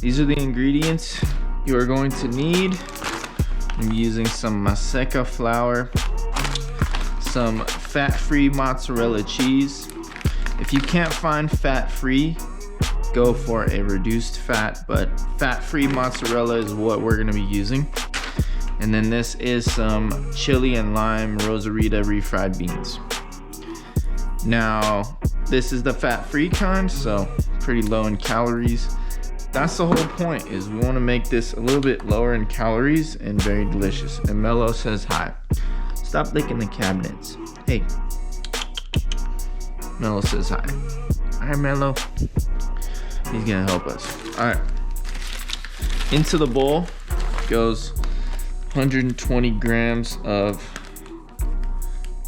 These are the ingredients you are going to need. I'm using some maseca flour, some fat-free mozzarella cheese. If you can't find fat-free, go for a reduced fat, but fat-free mozzarella is what we're gonna be using. And then this is some chili and lime rosarita refried beans. Now, this is the fat-free kind, so pretty low in calories. That's the whole point, is we want to make this a little bit lower in calories and very delicious. And Mello says hi. Stop licking the cabinets. Hey. Mello says hi. Alright, Mello. He's gonna help us. Alright. Into the bowl goes 120 grams of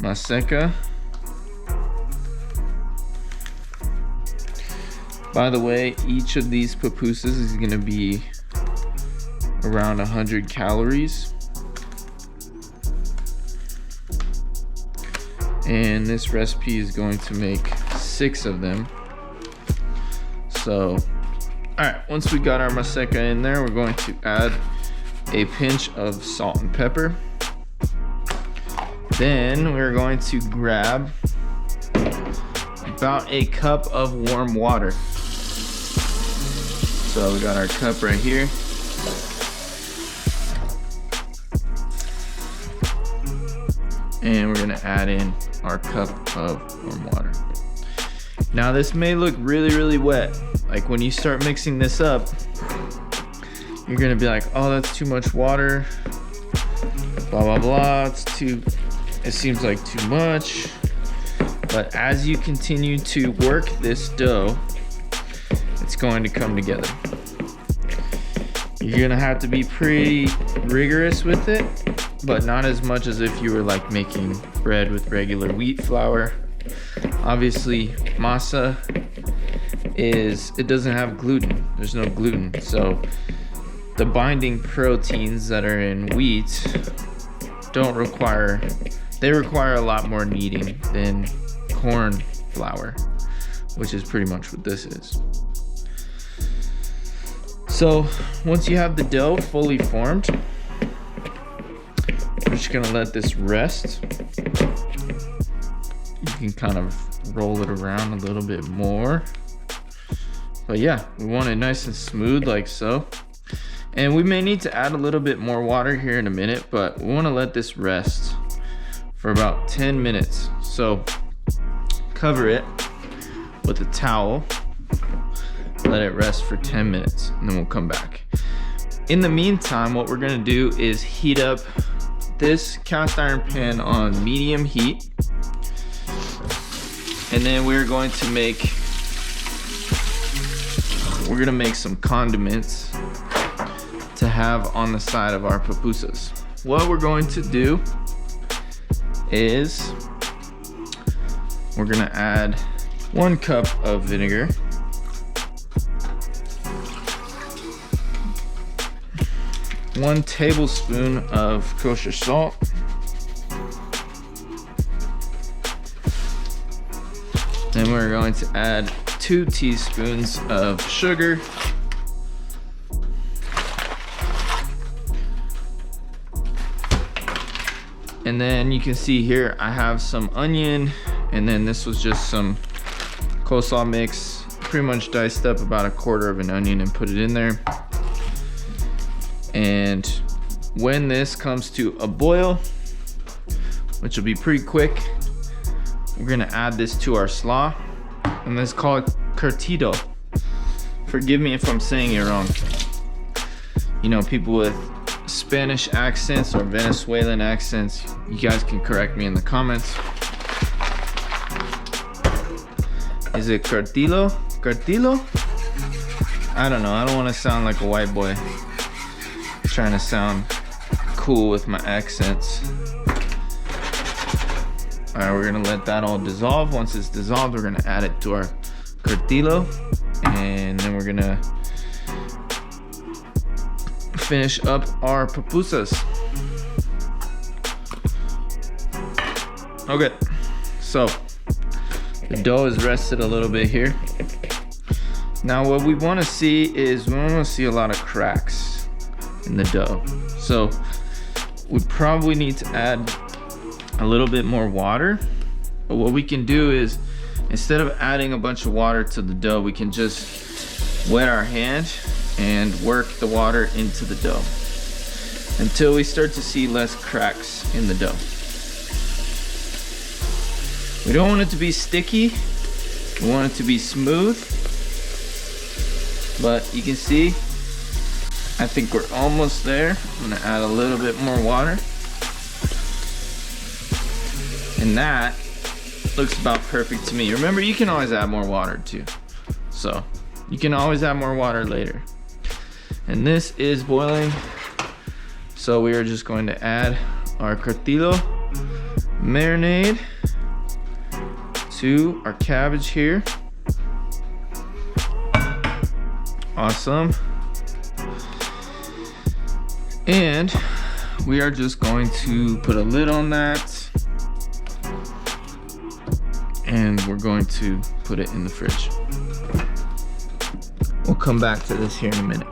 maseca. By the way, each of these pupusas is gonna be around 100 calories. And this recipe is going to make 6 of them. So, alright, once we got our maseca in there, we're going to add a pinch of salt and pepper. Then we're going to grab about a cup of warm water. So we got our cup right here. And we're gonna add in our cup of warm water. Now this may look really wet. Like when you start mixing this up, you're gonna be like, oh, that's too much water. Blah, blah, blah, it seems like too much. But as you continue to work this dough, it's going to come together. You're gonna have to be pretty rigorous with it, but not as much as if you were like making bread with regular wheat flour. Obviously, masa it doesn't have gluten. There's no gluten. So the binding proteins that are in wheat they require a lot more kneading than corn flour, which is pretty much what this is. So once you have the dough fully formed, we're just gonna let this rest. You can kind of roll it around a little bit more. But yeah, we want it nice and smooth like so. And we may need to add a little bit more water here in a minute, but we want to let this rest for about 10 minutes. So cover it with a towel, let it rest for 10 minutes, and then we'll come back. In the meantime, what we're gonna do is heat up this cast iron pan on medium heat. And then we're gonna make some condiments to have on the side of our pupusas. What we're going to do is we're gonna add 1 cup of vinegar, 1 tablespoon of kosher salt, then we're going to add 2 teaspoons of sugar, and then you can see here I have some onion, and then this was just some coleslaw mix. Pretty much diced up about 1/4 of an onion and put it in there. And when this comes to a boil, which will be pretty quick, we're gonna add this to our slaw, and let's call it curtido. Forgive me if I'm saying it wrong. You know, people with Spanish accents or Venezuelan accents, you guys can correct me in the comments. Is it curtilo? Curtilo? I don't know. I don't want to sound like a white boy. I'm trying to sound cool with my accents. All right, we're gonna let that all dissolve. Once it's dissolved, we're gonna add it to our cartillo, and then we're gonna finish up our pupusas. Okay, so the dough is rested a little bit here. Now what we want to see is we want to see a lot of cracks in the dough. So we probably need to add a little bit more water. But what we can do is, instead of adding a bunch of water to the dough, we can just wet our hand and work the water into the dough until we start to see less cracks in the dough. We don't want it to be sticky. We want it to be smooth. But you can see, I think we're almost there. I'm gonna add a little bit more water. And that looks about perfect to me. Remember, you can always add more water too. So you can always add more water later. And this is boiling. So we are just going to add our cartillo marinade to our cabbage here. Awesome. And we are just going to put a lid on that, and we're going to put it in the fridge. We'll come back to this here in a minute.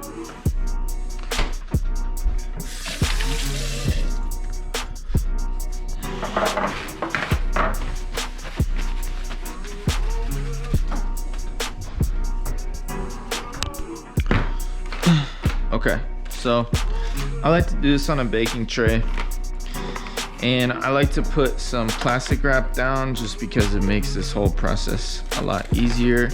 Okay, so I like to do this on a baking tray, and I like to put some plastic wrap down just because it makes this whole process a lot easier.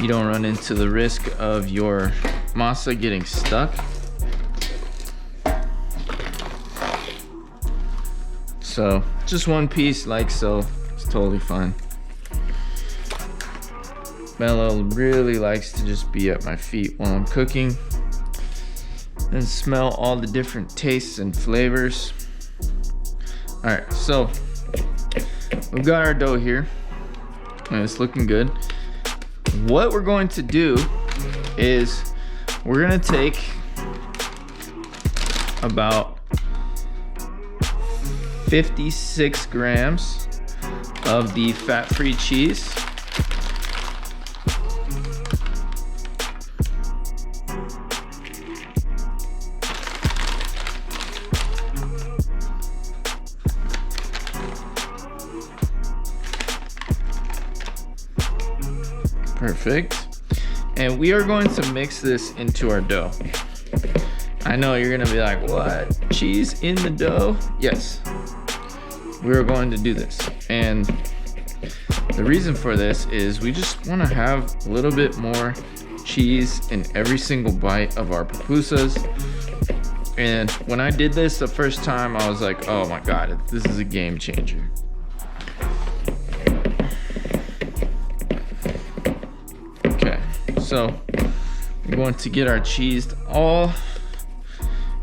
You don't run into the risk of your masa getting stuck. So just one piece like so, it's totally fine. Mello really likes to just be at my feet while I'm cooking and smell all the different tastes and flavors. All right, so we've got our dough here and it's looking good. What we're going to do is we're gonna take about 56 grams of the fat-free cheese. Perfect. And we are going to mix this into our dough. I know you're gonna be like, what? Cheese in the dough? Yes, we're going to do this. And the reason for this is we just want to have a little bit more cheese in every single bite of our pupusas. And when I did this the first time, I was like, oh my God, this is a game changer. Okay, so we're going to get our cheese all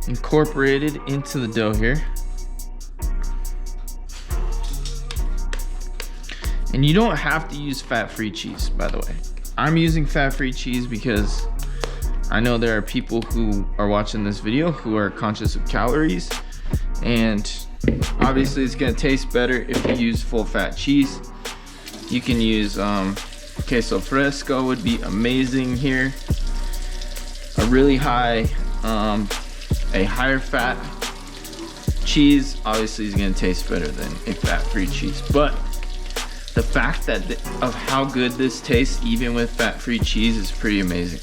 incorporated into the dough here. And you don't have to use fat-free cheese, by the way. I'm using fat-free cheese because I know there are people who are watching this video who are conscious of calories, and obviously it's gonna taste better if you use full-fat cheese. You can use queso fresco would be amazing here. A really high, a higher fat cheese obviously is gonna taste better than a fat-free cheese, but the fact that of how good this tastes even with fat-free cheese is pretty amazing.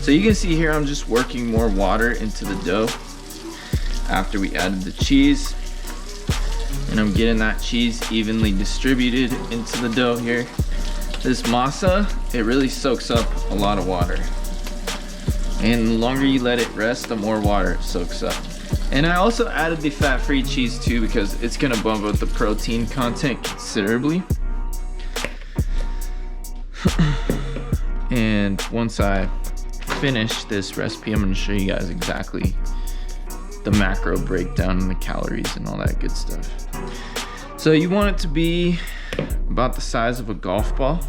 So you can see here I'm just working more water into the dough after we added the cheese, and I'm getting that cheese evenly distributed into the dough here. This masa, it really soaks up a lot of water, and the longer you let it rest, the more water it soaks up. And I also added the fat-free cheese too because it's gonna bump up the protein content considerably. And once I finish this recipe, I'm going to show you guys exactly the macro breakdown and the calories and all that good stuff. So you want it to be about the size of a golf ball.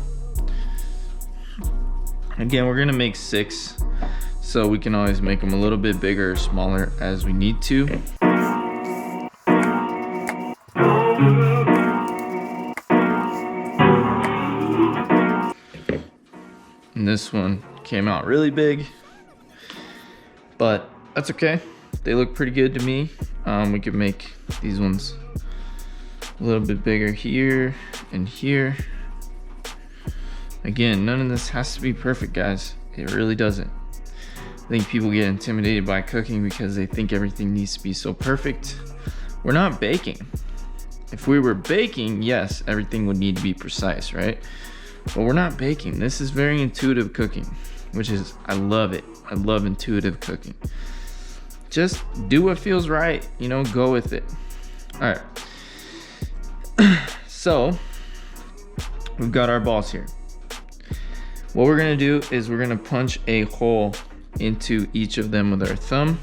Again, we're gonna make 6, so we can always make them a little bit bigger or smaller as we need to. And this one came out really big, but that's okay. They look pretty good to me. We could make these ones a little bit bigger here and here. Again, none of this has to be perfect, guys. It really doesn't. I think people get intimidated by cooking because they think everything needs to be so perfect. We're not baking. If we were baking, yes, everything would need to be precise, right? But we're not baking. This is very intuitive cooking, which is, I love it. I love intuitive cooking. Just do what feels right, you know, go with it. All right. So we've got our balls here. What we're gonna do is we're gonna punch a hole into each of them with our thumb,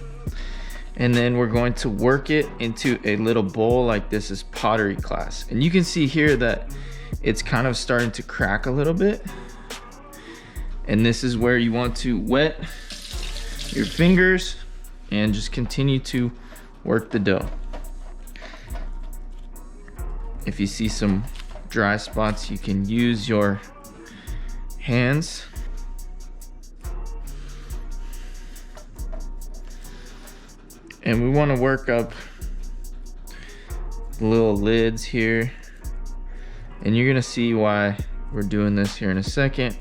and then we're going to work it into a little bowl like this is pottery class. And you can see here that it's kind of starting to crack a little bit. And this is where you want to wet your fingers and just continue to work the dough. If you see some dry spots, you can use your hands. And we want to work up the little lids here. And you're gonna see why we're doing this here in a second.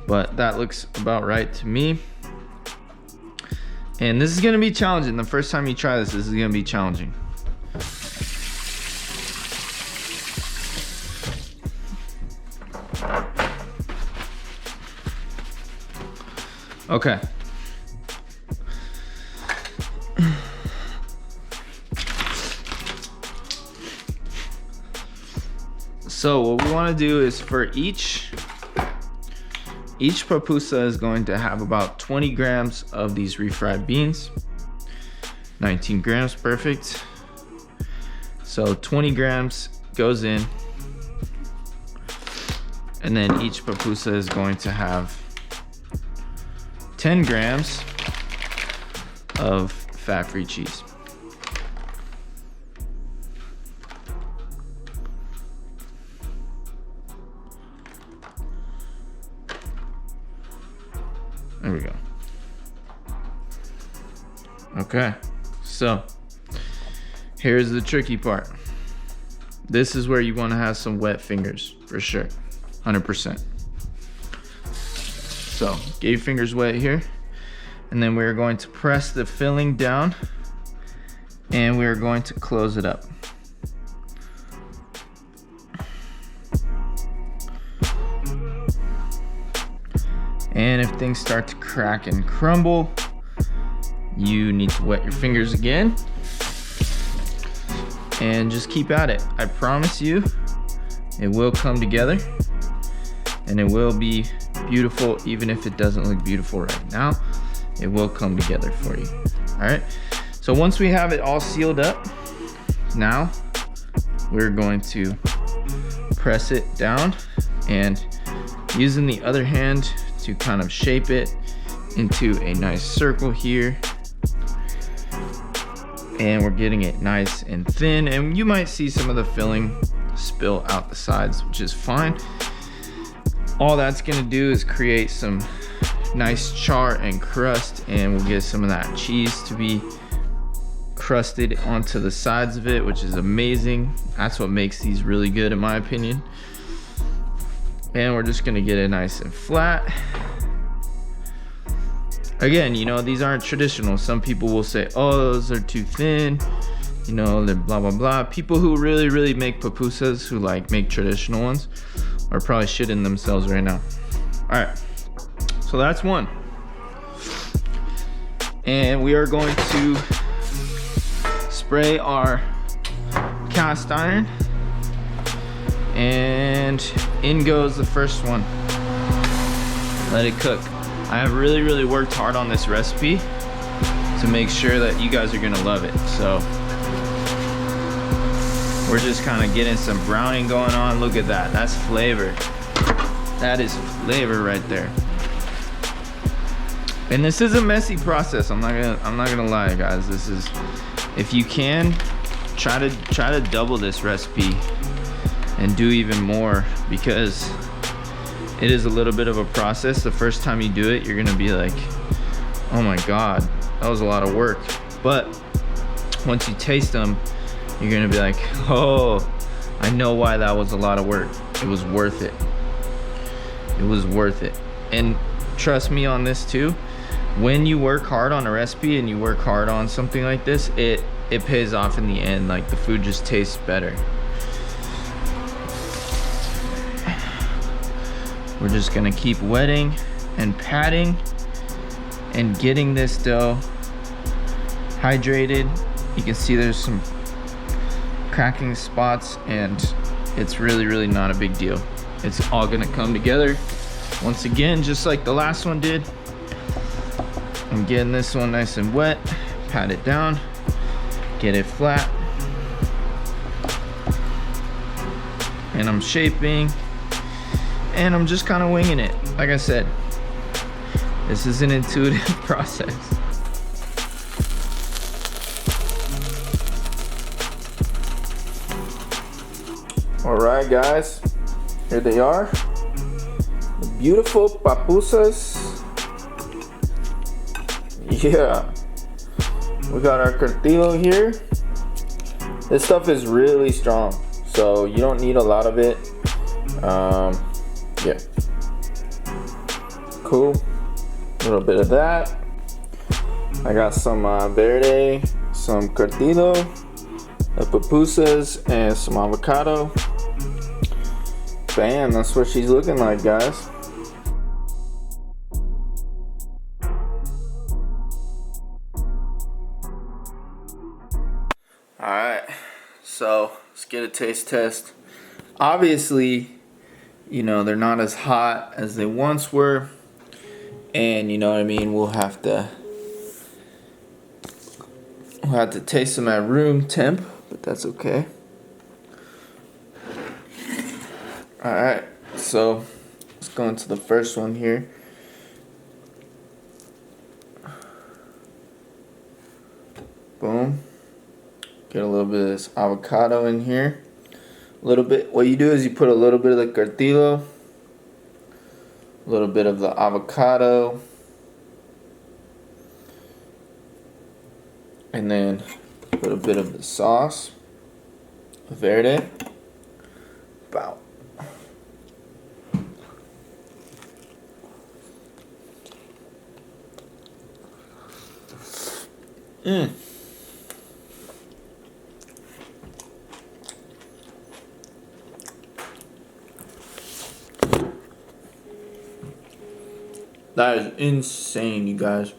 But that looks about right to me. And this is gonna be challenging. The first time you try this is gonna be challenging. Okay. So what we want to do is for each pupusa is going to have about 20 grams of these refried beans. 19 grams, perfect. So 20 grams goes in. And then each pupusa is going to have 10 grams of fat-free cheese. There we go. Okay, so here's the tricky part. This is where you want to have some wet fingers for sure, 100%. So get your fingers wet here, and then we're going to press the filling down, and we're going to close it up. And if things start to crack and crumble, you need to wet your fingers again and just keep at it. I promise you, it will come together and it will be beautiful. Even if it doesn't look beautiful right now, it will come together for you. All right, so once we have it all sealed up, now we're going to press it down and using the other hand to kind of shape it into a nice circle here. And we're getting it nice and thin, and you might see some of the filling spill out the sides, which is fine. All that's gonna do is create some nice char and crust, and we'll get some of that cheese to be crusted onto the sides of it, which is amazing. That's what makes these really good in my opinion. And we're just gonna get it nice and flat. Again, you know, these aren't traditional. Some people will say, oh, those are too thin, you know, they're blah, blah, blah. People who really make pupusas, who like make traditional ones, are probably shitting themselves right now. All right, so that's one. And we are going to spray our cast iron, and in goes the first one. Let it cook. I have really worked hard on this recipe to make sure that you guys are gonna love it. So we're just kind of getting some browning going on. Look at that, that's flavor. That is flavor right there. And this is a messy process. I'm not gonna lie, guys. This is, if you can, try to double this recipe and do even more, because it is a little bit of a process. The first time you do it, you're gonna be like, oh my God, that was a lot of work. But once you taste them, you're gonna be like, oh, I know why that was a lot of work. It was worth it. It was worth it. And trust me on this too, when you work hard on a recipe and you work hard on something like this, it pays off in the end. Like, the food just tastes better. We're just gonna keep wetting and patting and getting this dough hydrated. You can see there's some cracking spots, and it's really not a big deal. It's all gonna come together once again, just like the last one did. I'm getting this one nice and wet, pat it down, get it flat, and I'm shaping, and I'm just kind of winging it. Like I said, this is an intuitive process. All right, guys, here they are, the beautiful pupusas. Yeah, we got our curtido here. This stuff is really strong, so you don't need a lot of it. Yeah, cool. A little bit of that. I got some verde, some curtido, the pupusas, and some avocado. Bam, that's what she's looking like, guys. Alright, so let's get a taste test. Obviously, you know, they're not as hot as they once were. And you know what I mean, we'll have to taste them at room temp, but that's okay. Alright, so let's go into the first one here. Boom. Get a little bit of this avocado in here. A little bit, what you do is you put a little bit of the curtido, a little bit of the avocado, and then a little bit of the sauce, verde. About. That is insane, you guys.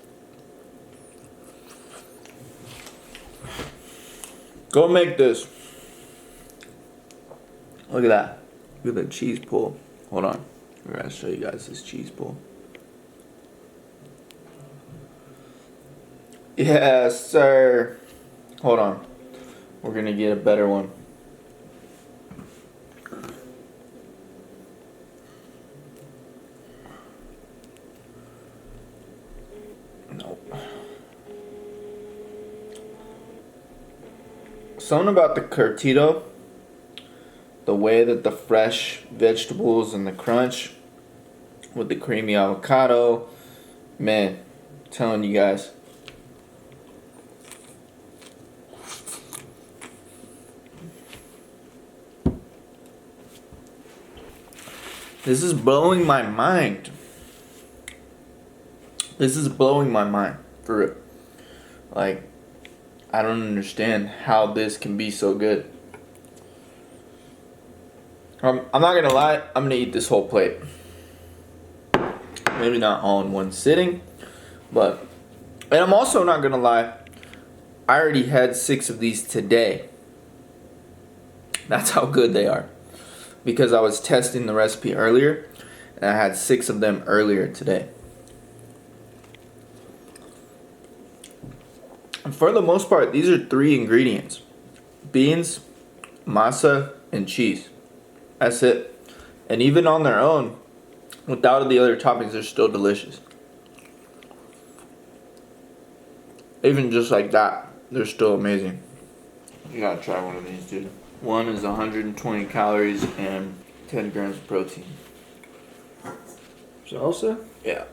Go make this. Look at that. Look at the cheese pull. Hold on. I'm gonna show you guys this cheese pull. Yes, sir. Hold on. We're gonna get a better one. Nope. Something about the curtido, the way that the fresh vegetables and the crunch with the creamy avocado, man, I'm telling you guys. This is blowing my mind. This is blowing my mind, for real. Like, I don't understand how this can be so good. I'm not gonna lie, I'm gonna eat this whole plate. Maybe not all in one sitting, but, and I'm also not gonna lie, I already had 6 of these today. That's how good they are. Because I was testing the recipe earlier, and I had 6 of them earlier today. And for the most part, these are 3 ingredients: beans, masa, and cheese. That's it. And even on their own, Without the other toppings, they're still delicious. Even just like that, they're still amazing. You gotta try one of these, dude. One is 120 calories and 10 grams of protein. Salsa? Yeah.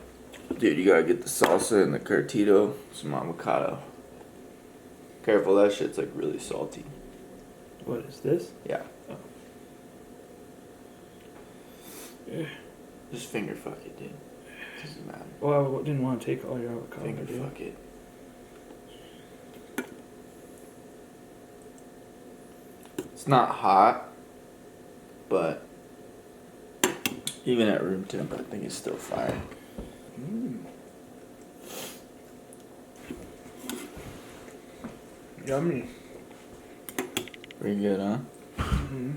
Dude, you gotta get the salsa and the curtido, some avocado. Careful, that shit's like really salty. What is this? Yeah. Oh. Yeah. Just finger fuck it, dude. Doesn't matter. Well, I didn't want to take all your avocado. Finger fuck it. It's not hot, but even at room temp, I think it's still fire. Yummy. Pretty good, huh? Mm-hmm.